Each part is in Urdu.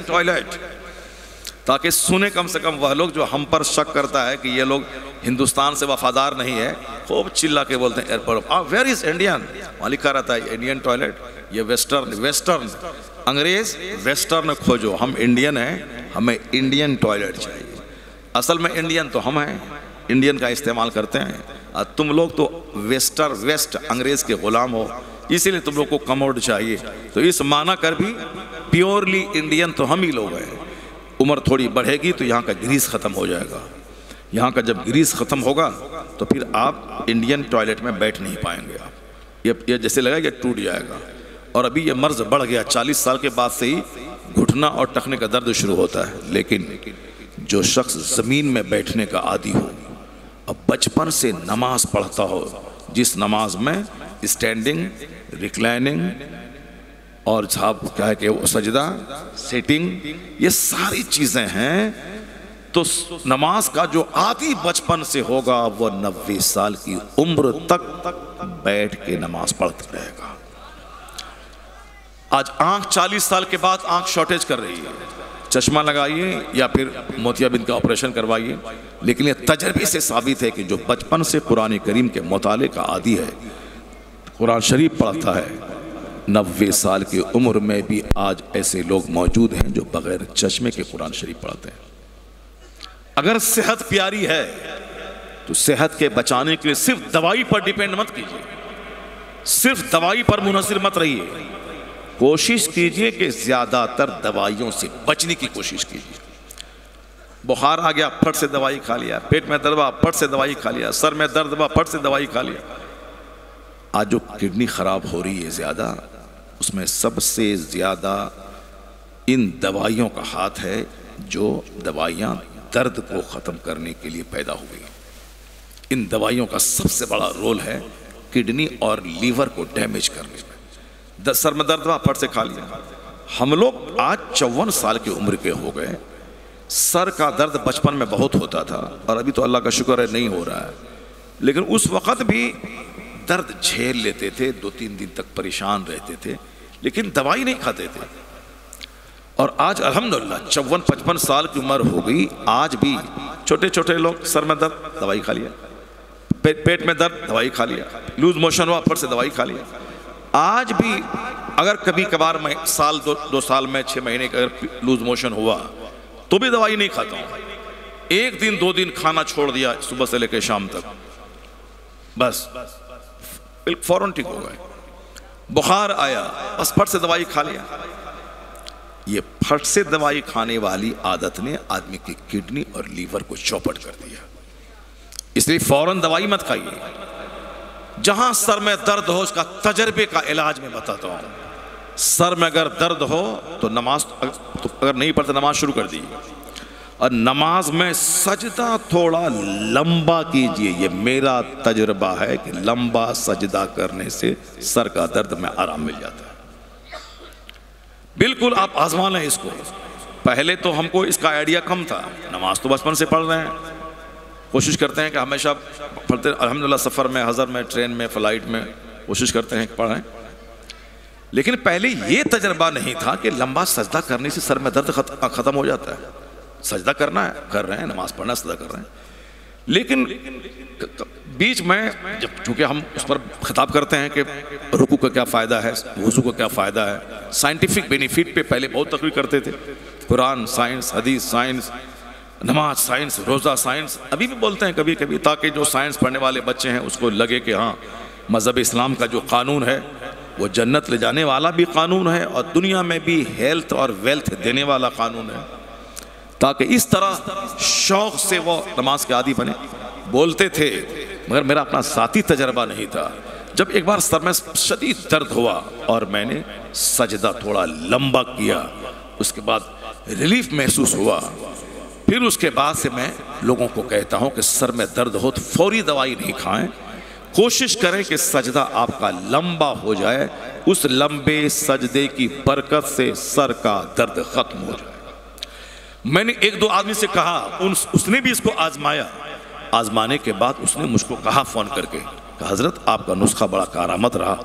ٹوائلٹ، تاکہ سنے کم سے کم وہ لوگ جو ہم پر شک کرتا ہے کہ یہ لوگ ہندوستان سے وفادار نہیں ہے، خوب چلا کے بولتے ہیں ایئرپورٹ ویئر از انڈین، وہاں لکھا رہتا ہے انڈین ٹوائلٹ، یہ ویسٹرن انگریز ویسٹرن کھوجو، ہم انڈین ہیں، ہمیں انڈین ٹوائلٹ چاہیے۔ اصل میں انڈین تو ہم ہیں، انڈین کا استعمال کرتے ہیں، اور تم لوگ تو ویسٹ انگریز کے غلام ہو، اسی لیے تم لوگ کو کموڈ چاہیے۔ تو اس معنی کر بھی پیورلی انڈین تو ہم ہی لوگ ہیں۔ عمر تھوڑی بڑھے گی تو یہاں کا گریس ختم ہو جائے گا، یہاں کا جب گریس ختم ہوگا تو پھر آپ انڈین ٹوائلٹ میں بیٹھ نہیں پائیں گے، آپ یہ جیسے لگا یہ ٹوٹ جائے گا۔ اور ابھی یہ مرض بڑھ گیا، 40 سال کے بعد سے ہی گھٹنا اور ٹخنے کا درد شروع ہوتا ہے۔ لیکن جو شخص زمین میں بیٹھنے کا عادی ہو، اب بچپن سے نماز پڑھتا ہو، جس نماز میں اسٹینڈنگ، ریکلائننگ اور کیا ہے کہ سجدہ، سیٹنگ، یہ ساری چیزیں ہیں، تو نماز کا جو عادی بچپن سے ہوگا وہ 90 سال کی عمر تک بیٹھ کے نماز پڑھتا رہے گا۔ آج آنکھ 40 سال کے بعد آنکھ شارٹیج کر رہی ہے، چشمہ لگائیے یا پھر موتیابند کا آپریشن کروائیے، لیکن یہ تجربے سے ثابت ہے کہ جو بچپن سے قرآن کریم کے مطالعے کا عادی ہے، قرآن شریف پڑھتا ہے، 90 سال کی عمر میں بھی آج ایسے لوگ موجود ہیں جو بغیر چشمے کے قرآن شریف پڑھتے ہیں۔ اگر صحت پیاری ہے تو صحت کے بچانے کے لیے صرف دوائی پر ڈیپینڈ مت کیجیے، صرف دوائی پر منحصر مت رہیے، کوشش کیجئے کہ زیادہ تر دوائیوں سے بچنے کی کوشش کیجئے۔ بخار آ گیا، پھٹ سے دوائی کھا لیا، پیٹ میں درد ہوا، پھٹ سے دوائی کھا لیا، سر میں درد ہوا، پھٹ سے دوائی کھا لیا۔ آج جو کڈنی خراب ہو رہی ہے زیادہ، اس میں سب سے زیادہ ان دوائیوں کا ہاتھ ہے، جو دوائیاں درد کو ختم کرنے کے لیے پیدا ہوئی۔ ان دوائیوں کا سب سے بڑا رول ہے کڈنی اور لیور کو ڈیمیج کرنے میں۔ سر میں درد ہوا، پھٹ سے کھا لیا۔ ہم لوگ آج 54 سال کی عمر کے ہو گئے، سر کا درد بچپن میں بہت ہوتا تھا، اور ابھی تو اللہ کا شکر ہے نہیں ہو رہا ہے، لیکن اس وقت بھی درد جھیل لیتے تھے، 2-3 دن تک پریشان رہتے تھے، لیکن دوائی نہیں کھاتے تھے۔ اور آج الحمدللہ 54-55 سال کی عمر ہو گئی، آج بھی چھوٹے چھوٹے لوگ سر میں درد، دوائی کھا لیا، پیٹ میں درد، دوائی کھا لیا، لوز موشن ہوا، پھر سے دوائی کھا لیا۔ آج بھی اگر کبھی کبھار میں سال 2 سال میں 6 مہینے کا اگر لوز موشن ہوا تو بھی دوائی نہیں کھاتا ہوں، 1 دن 2 دن کھانا چھوڑ دیا صبح سے لے کے شام تک، بس فوراً ٹھیک ہو گئے۔ بخار آیا، بس پھٹ سے دوائی کھا لیا۔ یہ پھٹ سے دوائی کھانے والی عادت نے آدمی کی کڈنی اور لیور کو چوپٹ کر دیا، اس لیے فوراً دوائی مت کھائیے۔ جہاں سر میں درد ہو، اس کا تجربے کا علاج میں بتاتا ہوں۔ سر میں اگر درد ہو تو نماز اگر نہیں پڑھتے نماز شروع کر دیجیے، اور نماز میں سجدہ تھوڑا لمبا کیجئے۔ یہ میرا تجربہ ہے کہ لمبا سجدہ کرنے سے سر کا درد میں آرام مل جاتا ہے۔ بالکل آپ آزما لیں اس کو۔ پہلے تو ہم کو اس کا آئیڈیا کم تھا، نماز تو بچپن سے پڑھ رہے ہیں، کوشش کرتے ہیں کہ ہمیشہ پڑھتے، الحمدللہ سفر میں، حضر میں، ٹرین میں، فلائٹ میں کوشش کرتے ہیں کہ پڑھیں، لیکن پہلے یہ تجربہ نہیں تھا کہ لمبا سجدہ کرنے سے سر میں درد ختم ہو جاتا ہے۔ سجدہ کرنا ہے، کر رہے ہیں، نماز پڑھنا سجدہ کر رہے ہیں، لیکن بیچ میں جب چونکہ ہم اس پر خطاب کرتے ہیں کہ رکوع کا کیا فائدہ ہے، وضو کا کیا فائدہ ہے، سائنٹیفک بینیفٹ پہ پہلے بہت تقریر کرتے تھے، قرآن سائنس، حدیث سائنس، نماز سائنس، روزہ سائنس، ابھی بھی بولتے ہیں کبھی کبھی، تاکہ جو سائنس پڑھنے والے بچے ہیں اس کو لگے کہ ہاں مذہب اسلام کا جو قانون ہے وہ جنت لے جانے والا بھی قانون ہے، اور دنیا میں بھی ہیلتھ اور ویلتھ دینے والا قانون ہے، تاکہ اس طرح شوق سے وہ نماز کے عادی بنے۔ بولتے تھے، مگر میرا اپنا ذاتی تجربہ نہیں تھا۔ جب ایک بار سر میں شدید درد ہوا اور میں نے سجدہ تھوڑا لمبا کیا، اس کے بعد ریلیف محسوس ہوا، پھر اس کے بعد سے میں لوگوں کو کہتا ہوں کہ سر میں درد ہو تو فوری دوائی نہیں کھائیں، کوشش کریں کہ سجدہ آپ کا لمبا ہو جائے، اس لمبے سجدے کی برکت سے سر کا درد ختم ہو جائے۔ میں نے 1-2 آدمی سے کہا، اس نے بھی اس کو آزمایا، آزمانے کے بعد اس نے مجھ کو کہا فون کر کے کہ حضرت آپ کا نسخہ بڑا کارآمد رہا۔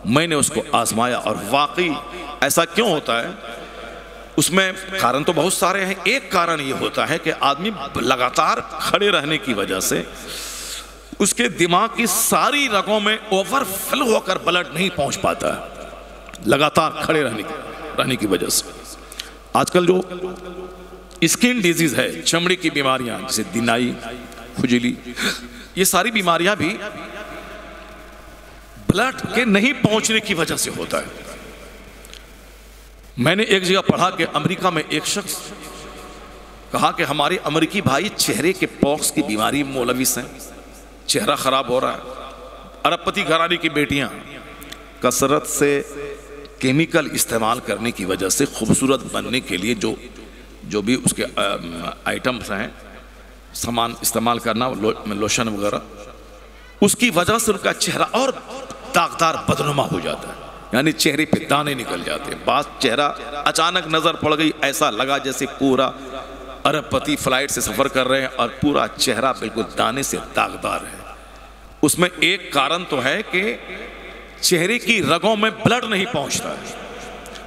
میں نے اس کو آزمایا اور واقعی ایسا کیوں ہوتا ہے، اس میں کارن تو بہت سارے ہیں. ایک کارن یہ ہوتا ہے کہ آدمی لگاتار کھڑے رہنے کی وجہ سے اس کے دماغ کی ساری رگوں میں اوور فل ہو کر بلڈ نہیں پہنچ پاتا ہے, لگاتار کھڑے رہنے کی وجہ سے. آج کل جو اسکن ڈیزیز ہے, چمڑی کی بیماریاں جیسے دنائی, کھجلی, یہ ساری بیماریاں بھی بلڈ کے نہیں پہنچنے کی وجہ سے ہوتا ہے. میں نے ایک جگہ پڑھا کہ امریکہ میں ایک شخص کہا کہ ہمارے امریکی بھائی چہرے کے پوکس کی بیماری ملوث ہیں, چہرہ خراب ہو رہا ہے. ارب پتی گھرانے کی بیٹیاں کثرت سے کیمیکل استعمال کرنے کی وجہ سے خوبصورت بننے کے لیے جو بھی اس کے آئٹمز ہیں, سامان استعمال کرنا, لوشن وغیرہ, اس کی وجہ سے ان کا چہرہ اور داغدار بدنما ہو جاتا ہے, یعنی چہرے پہ دانے نکل جاتے ہیں. بعض چہرہ اچانک نظر پڑ گئی, ایسا لگا جیسے پورا ارب پتی فلائٹ سے سفر کر رہے ہیں اور پورا چہرہ بالکل دانے سے داغدار ہے. اس میں ایک کارن تو ہے کہ چہرے کی رگوں میں بلڈ نہیں پہنچتا ہے,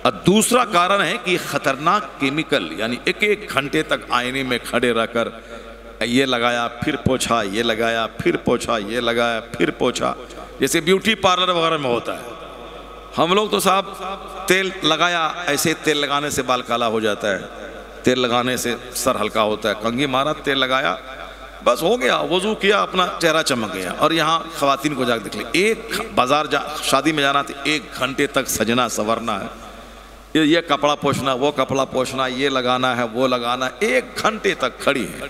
اور دوسرا کارن ہے کہ خطرناک کیمیکل, یعنی ایک ایک گھنٹے تک آئینے میں کھڑے رہ کر یہ لگایا پھر پوچھا, یہ لگایا پھر پوچھا, یہ لگایا پھر پوچھا, جیسے بیوٹی پارلر وغیرہ میں ہوتا ہے. ہم لوگ تو صاحب تیل لگایا, ایسے تیل لگانے سے بال کالا ہو جاتا ہے, تیل لگانے سے سر ہلکا ہوتا ہے, کنگھی مارا, تیل لگایا, بس ہو گیا, وضو کیا, اپنا چہرہ چمک گیا. اور یہاں خواتین کو جا کے دیکھ لیں, ایک بازار شادی میں جانا تو 1 گھنٹے تک سجنا سورنا ہے, یہ کپڑا پوچھنا, وہ کپڑا پوچھنا, یہ لگانا ہے, وہ لگانا, 1 گھنٹے تک کھڑی ہے,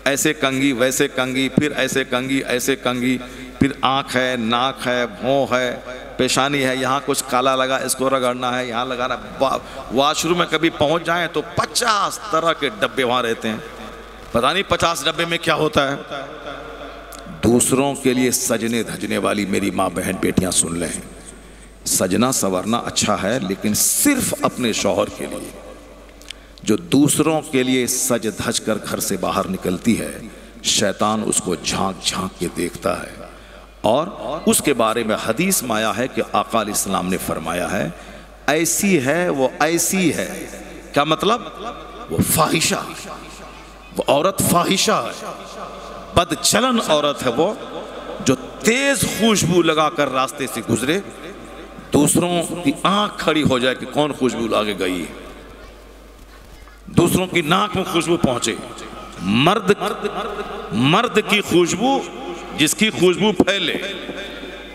ایسے کنگھی ویسے کنگھی, پھر ایسے کنگھی ایسے کنگھی, پھر آنکھ ہے, ناک ہے, بھوں ہے, پیشانی ہے, یہاں کچھ کالا لگا اس کو رگڑنا ہے, یہاں لگانا. واش روم میں کبھی پہنچ جائیں تو 50 طرح کے ڈبے وہاں رہتے ہیں, پتہ نہیں 50 ڈبے میں کیا ہوتا ہے. دوسروں کے لیے سجنے دھجنے والی میری ماں بہن بیٹیاں سن لیں, سجنا سورنا اچھا ہے لیکن صرف اپنے شوہر کے لیے. جو دوسروں کے لیے سج دھج کر گھر سے باہر نکلتی ہے, شیطان اس کو جھانک جھانک کے دیکھتا ہے. اور اس کے بارے میں حدیث میں آیا ہے کہ آقا علیہ السلام نے فرمایا ہے, ایسی ہے وہ ایسی ہے. کیا مطلب؟ وہ فاحشہ, وہ عورت فاحشہ ہے, بد چلن عورت ہے وہ, جو تیز خوشبو لگا کر راستے سے گزرے, دوسروں کی آنکھ کھڑی ہو جائے کہ کون خوشبو لاگے گئی, دوسروں کی ناک میں خوشبو پہنچے. مرد کی خوشبو جس کی خوشبو پھیلے,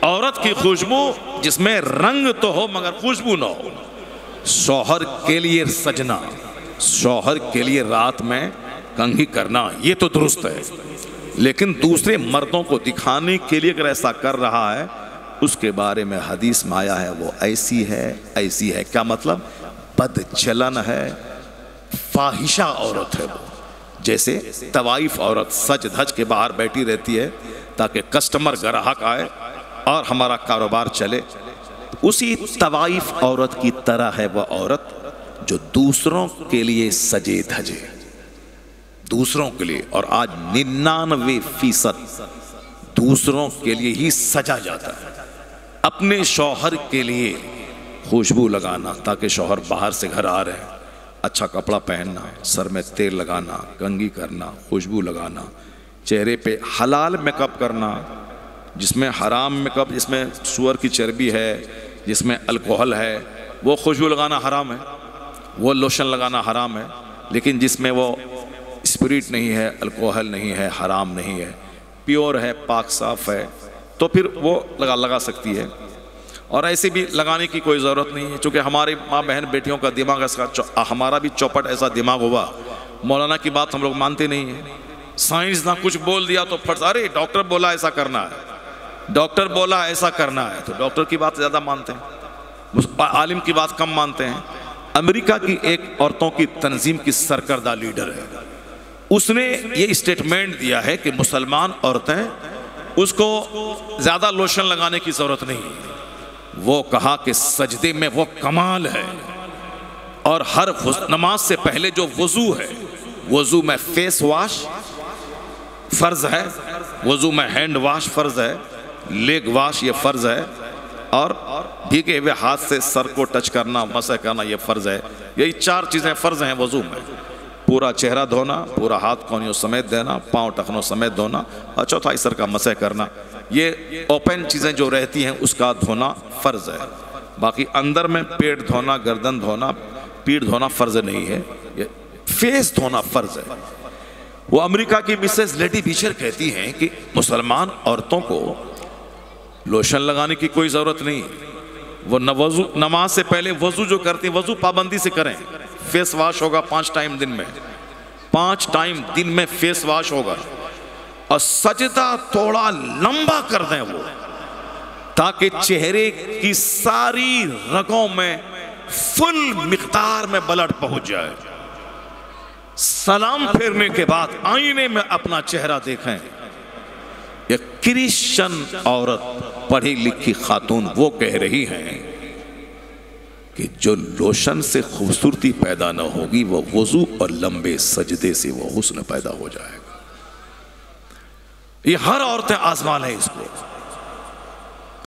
عورت کی خوشبو جس میں رنگ تو ہو مگر خوشبو نہ ہو. شوہر کے لیے سجنا, شوہر کے لیے رات میں کنگھی کرنا, یہ تو درست ہے, لیکن دوسرے مردوں کو دکھانے کے لیے اگر ایسا کر رہا ہے, اس کے بارے میں حدیث میں آیا ہے وہ ایسی ہے ایسی ہے. کیا مطلب؟ بد چلن ہے, فاحشہ عورت ہے وہ. جیسے طوائف عورت سج دھج کے باہر بیٹھی رہتی ہے تاکہ کسٹمر گراہک آئے اور ہمارا کاروبار چلے, اسی طوائف عورت کی طرح ہے وہ عورت جو دوسروں کے لیے سجے دھجے, دوسروں کے لیے. اور آج 99% دوسروں کے لیے ہی سجا جاتا ہے. اپنے شوہر کے لیے خوشبو لگانا تاکہ شوہر باہر سے گھر آ رہے ہیں, اچھا کپڑا پہننا, سر میں تیل لگانا, کنگھی کرنا, خوشبو لگانا, چہرے پہ حلال میک اپ کرنا, جس میں حرام میک اپ, جس میں سور کی چربی ہے, جس میں الکوہل ہے, وہ خوشبو لگانا حرام ہے, وہ لوشن لگانا حرام ہے. لیکن جس میں وہ اسپرٹ نہیں ہے, الکوہل نہیں ہے, حرام نہیں ہے, پیور ہے, پاک صاف ہے, تو پھر وہ لگا سکتی ہے. اور ایسے بھی لگانے کی کوئی ضرورت نہیں ہے, چونکہ ہماری ماں بہن بیٹیوں کا دماغ ایسا, ہمارا بھی چوپٹ ایسا دماغ ہوا, مولانا کی بات ہم لوگ مانتے نہیں ہیں. سائنس نہ کچھ بول دیا تو پھر ارے ڈاکٹر بولا ایسا کرنا ہے, ڈاکٹر بولا ایسا کرنا ہے, تو ڈاکٹر کی بات زیادہ مانتے ہیں, عالم کی بات کم مانتے ہیں. امریکہ کی ایک عورتوں کی تنظیم کی سرکردہ لیڈر ہے, اس نے یہ اسٹیٹمنٹ دیا ہے کہ مسلمان عورتیں اس کو زیادہ لوشن لگانے کی ضرورت نہیں. وہ کہا کہ سجدے میں وہ کمال ہے, اور ہر نماز سے پہلے جو وضو ہے, وضو میں فیس واش فرض ہے, وضو میں ہینڈ واش فرض ہے, لیگ واش یہ فرض ہے, اور بھیگے ہوئے ہاتھ سے سر کو ٹچ کرنا، مسح کرنا، یہ فرض ہے۔ یہی 4 چیزیں فرض ہیں وضو میں۔ پورا چہرہ دھونا، پورا ہاتھ کونیوں سمیت دینا، پاؤں ٹخنوں سمیت دھونا، اور چوتھائی سر کا مسح کرنا۔ یہ اوپن چیزیں جو رہتی ہیں اس کا دھونا فرض ہے۔ باقی اندر میں پیٹ دھونا، گردن دھونا، پیٹھ دھونا فرض نہیں ہے، یہ فیس دھونا فرض ہے۔ وہ امریکہ کی مسز لیڈی بیچر کہتی ہیں کہ مسلمان عورتوں کو لوشن لگانے کی کوئی ضرورت نہیں، وہ نماز سے پہلے وضو جو کرتے ہیں وضو پابندی سے کریں، فیس واش ہوگا 5 ٹائم دن میں، 5 ٹائم دن میں فیس واش ہوگا، اور سجدہ تھوڑا لمبا کر دیں وہ، تاکہ چہرے کی ساری رگوں میں فل مقدار میں بلڈ پہنچ جائے۔ سلام پھیرنے کے بعد آئینے میں اپنا چہرہ دیکھیں۔ یہ کرسچن عورت، پڑھی لکھی خاتون، وہ کہہ رہی ہیں کہ جو لوشن سے خوبصورتی پیدا نہ ہوگی، وہ وضو اور لمبے سجدے سے وہ حسن پیدا ہو جائے گا۔ یہ ہر عورتیں آزما لیں اس کو۔